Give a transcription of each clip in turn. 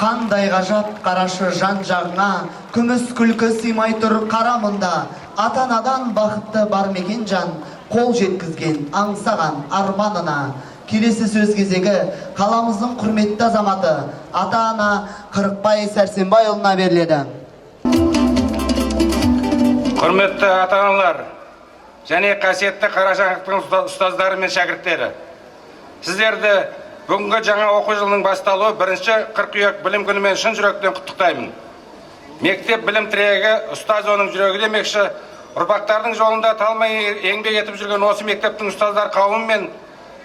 Қандай ғажап қарашы жан жағыңа, күміс күлкі сыймай тұр қарамында. Ата-анадан бақытты бар мекен жан, қол жеткізген аңсаған арманына. Келесі сөз кезегі қаламыздың құрметті азаматы ата-ана Қырықбай Сәрсенбайұлына беріледі. Құрметті ата-аналар және қасиетті Қарашаңырақтың ұстаздары мен шәкірттері, сіздерді бүгінгі жаңа оқу жылының басталуы 1 қыркүйек білім күнімен шын жүректен құттықтаймын. Мектеп білім тірегі, ұстаз оның жүрегі демекші, ұрпақтардың жолында талмай еңбек етіп жүрген осы мектептің ұстаздар қауымы мен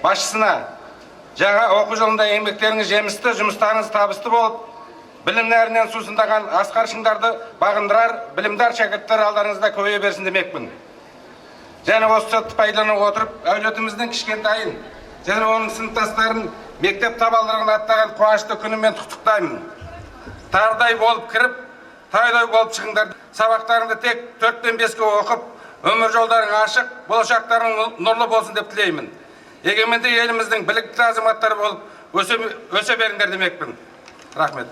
басшысына жаңа оқу жылында еңбектеріңіз жемісті, жұмыстарыңыз табысты болып, білім нәрінен сусындаған асқар шыңдарды бағындырар, білімдар шәкірттер алдарыңызда көбейе берсін демекпін. Және осы сәтті пайдалана отырып, әулетіміздің кішкентайын және оның сыныптастарын мектеп табалдырығына аттаған қуанышты күнімен құттықтаймын. Тардай болып кіріп, тайдай болып шығыңдар. Сабақтарыңды тек 4-5-ке оқып, өмір жолдарың ашық, болашақтарың нұрлы болсын деп тілеймін. Егеменді еліміздің білікті азаматтары болып өсе беріңдер демекпін. Рахмет.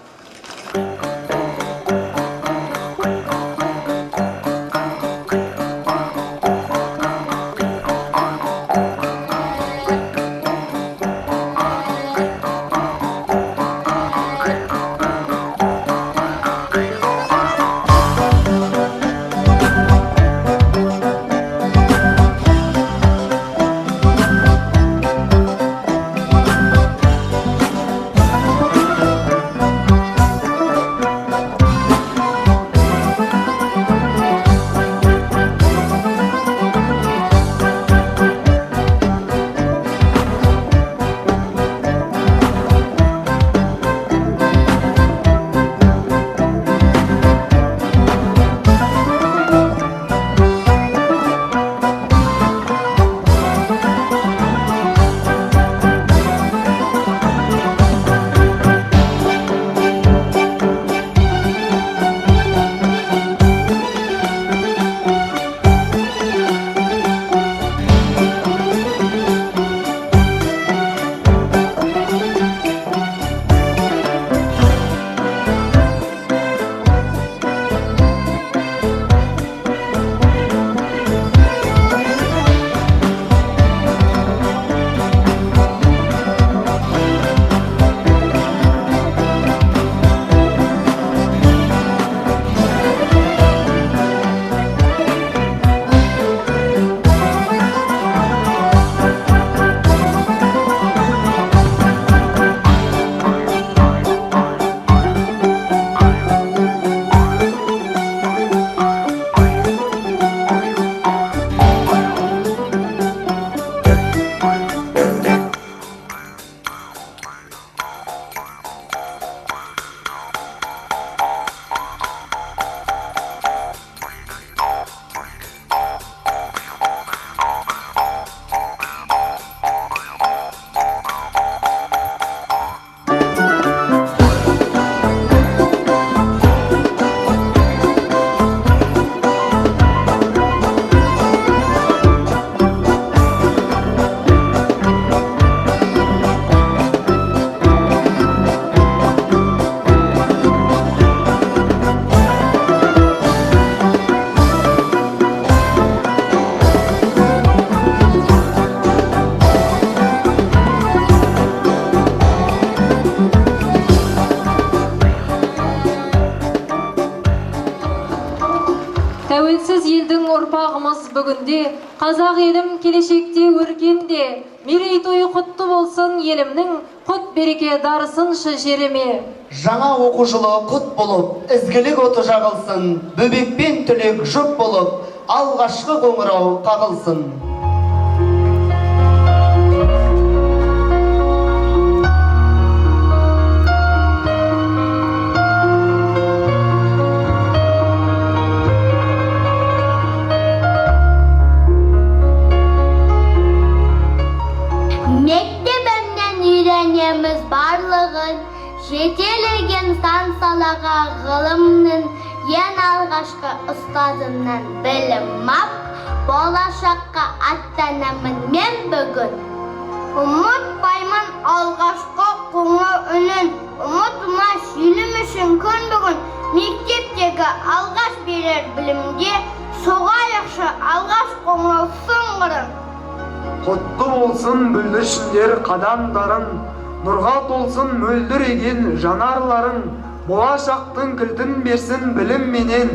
Тәуелсіз елдің ұрпағымыз бүгінде, қазақ елім келешекте өркенде, мерейтойы құтты болсын елімнің, құт береке дарысыншы жеріме. Жаңа оқу жылы құт болып, ізгілік оты жағылсын, бөбекпен түлек жұп болып, алғашқы қоңырау қағылсын. Барлығын жетелеген сан салаға ғылымның ең алғашқы ұстазымнан білім ап, болашаққа аттанамын мен бүгін. Ұмытпаймын алғашқы қоңыр үнін, ұмытма сүйіліп берер білімге, соға яқшы алғаш қоңырау сыңғырын. Құтты болсын бүлдіршіндер қадамдарың, нұрға толсын мөлдіреген жанарларың, болашақтың кілтін берсін білім менен,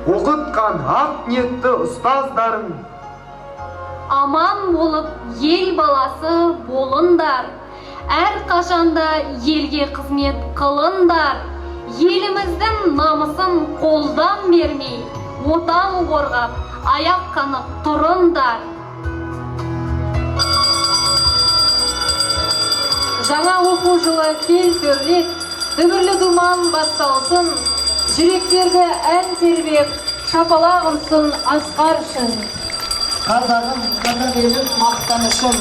оқытқан ақ ниетті ұстаздарың. Аман болып ел баласы болыңдар, әр қашанда елге қызмет қылыңдар. Еліміздің намысын қолдан бермей, отан қорғап, аяқ қанып тұрыңдар. Жаңа оқу жылы кел-көрлек, дүбірлі думан басталсын, жүректерді ән тербеп, шапалақ ұнсын асқар үшін. Қазағым, қазақ елім мақтанышым,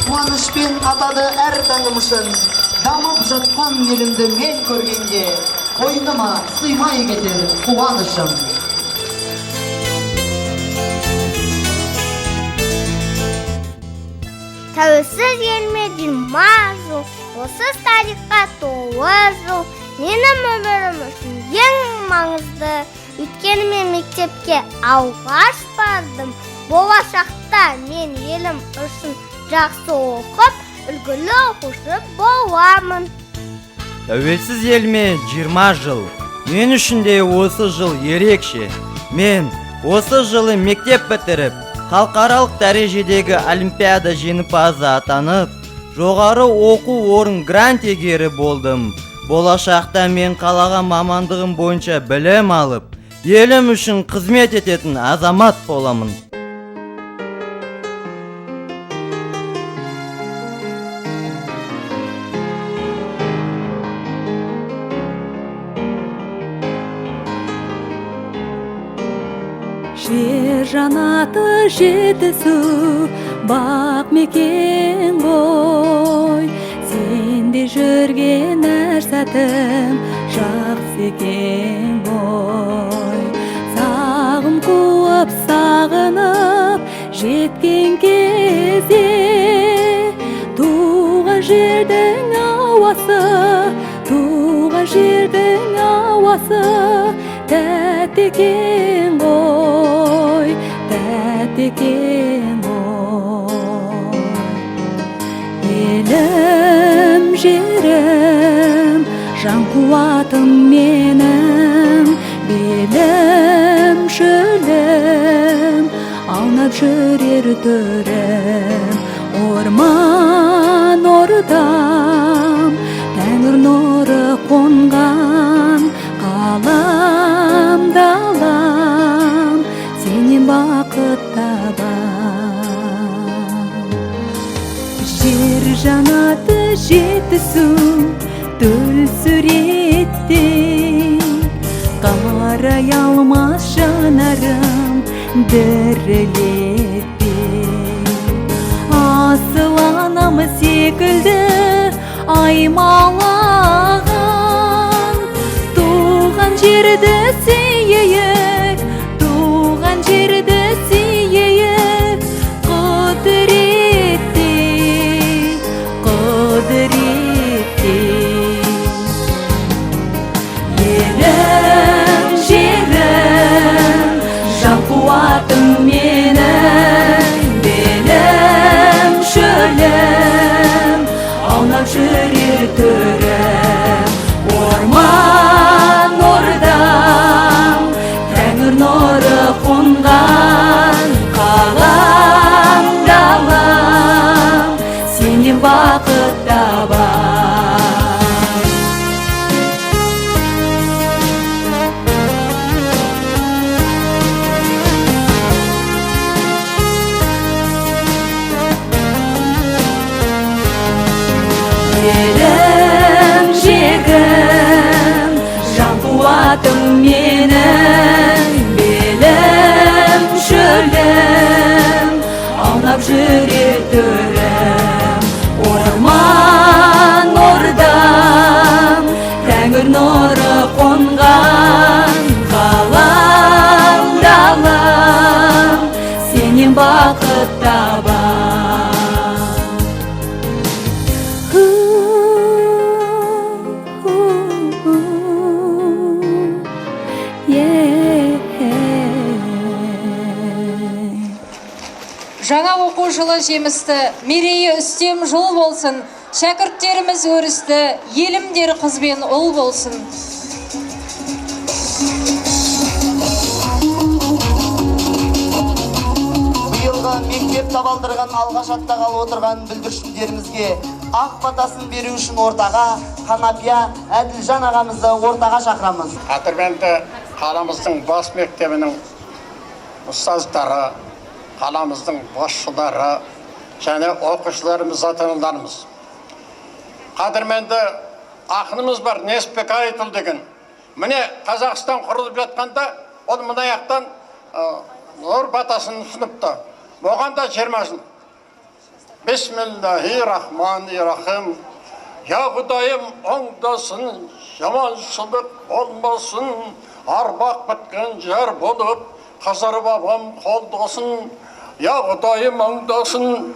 қуанышпен атады әр таңымышын. Дамып жатқан елімді мен көргенде, қойныма сыймай кетер қуанышым. Тәуелсіз елме 20 жыл, осы тарихқа толы жыл. Менің өмірім үшін ең маңызды, өйткені мен мектепке алғаш бардым. Болашақта мен елім үшін жақсы оқып, үлгілі оқушы боламын. Тәуелсіз елме 20 жыл. Мен үшін де осы жыл ерекше. Мен осы жылы мектеп бітіріп, халықаралық дәрежедегі олимпиада жеңімпазы атанып, жоғары оқу орын грант иегері болдым. Болашақта мен қалаған мамандығым бойынша білім алып, елім үшін қызмет ететін азамат боламын. Жер жанаты жетісу, бақ мекен ғой. Сенде жүрген әр сәтім жақсы екен ғой. Сағым қуып, сағынып, жеткен кезде туған жердің ауасы, туған жердің ауасы тәтті екен ғой, тәтті екен ғой. Елім, жерім, жан қуатым менің, белім, шөлім, аунап жүрер төрім. Орман ордам, тәңір нұры қонған, қалам далам, сенен бақыт табам. Жер жанаты жетісу, төл суреттей, қарай алмас жанарым дірілетпей. Асыл анам секілді аймалаған, туған жерді сүйейік, туған жерді сүйейік. Құдіреттей, құдіреттей. Елім, жерім, жан қуатым менің, белім, шөлім, аунап жүрер төрім. Орман ордам, тәңір нұры қонған, қалам далам, сенен бақыт табам. Елім, жегім, жан қуатым менің, белім, шөлім, аунап жүрер төрім. Орман ордам, тәңір нұры қонған, қалам далам, сенен бақыт табам. Yeah. Жаңа оқу жылы жемісті, мерейі үстем жыл болсын. Шәкірттеріміз өрісті, елімдер қыз бен ұл болсын. Биылғы мектеп табалдырған алғаш аттағалы отырған бүлдіршіндерімізге ақ батасын беру үшін ортаға Қанапия Әділжан ағамызды ортаға шақырамыз. Қадірменді қаламыздың бас мектебінің ұстаздары, қаламыздың басшылары және оқушыларымыз, ата-аналарымыз. Қадірменді ақынымыз бар, Неспек Айтұл деген. Міне Қазақстан құрылып жатқанда, ол мына жақтан нұр батасын ұсыныпты. Оған да 20 жыл. Бисмиллахи-рахмани-рахим. Я Құдайым, оңдасын, жаманшылық болмасын, арбақ біткен жер болып, Қазар бабам қолдасын. Я Құдайым, оңдасын,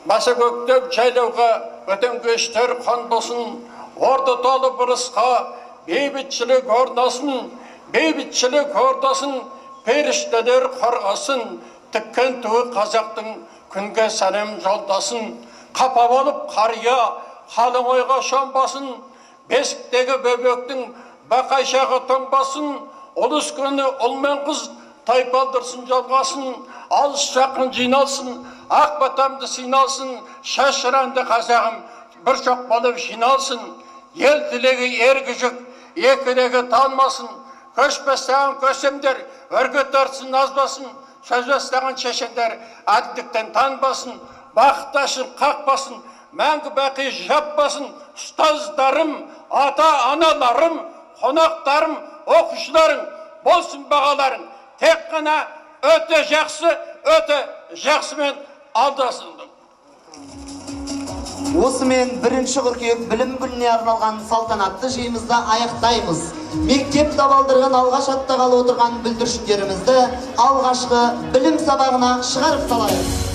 баса көктеп жайлауға өтенгештер қондасын, орды толы бұрысқа бейбітшілік орнасын, бейбітшілік ордасын, періштелер қорғасын, тіккен туы қазақтың күнге сәлем жолдасын. Қапа болып қария қалың ойға шомбасын, бесіктегі бөбектің бақайшағы тоңбасын, ұлыс күні ұл мен қыз тайпалдырсын жалғасын, алыс жақын жиналсын, ақ батамды синалсын, шашыранды қазағым бір жоқ болып жиналсын, ел тілегі ергі жүк, екілегі талмасын, көш бастаған көсемдер өрге тартсын азбасын, сөз бастаған шешендер әділдіктен танбасын, бақытташын қақпасын, мәңгі бақи жаппасын. Ұстаздарым, ата-аналарым, қонақтарым, оқушыларың болсын бағаларың. Тек қана өте жақсымен алдасын. Осымен 1 қыркүйек білім күніне арналған салтанатты жиынымызды аяқтаймыз. Мектеп табалдырған алғаш аттағалы отырған бүлдіршіндерімізді алғашқы білім сабағына шығарып салайық.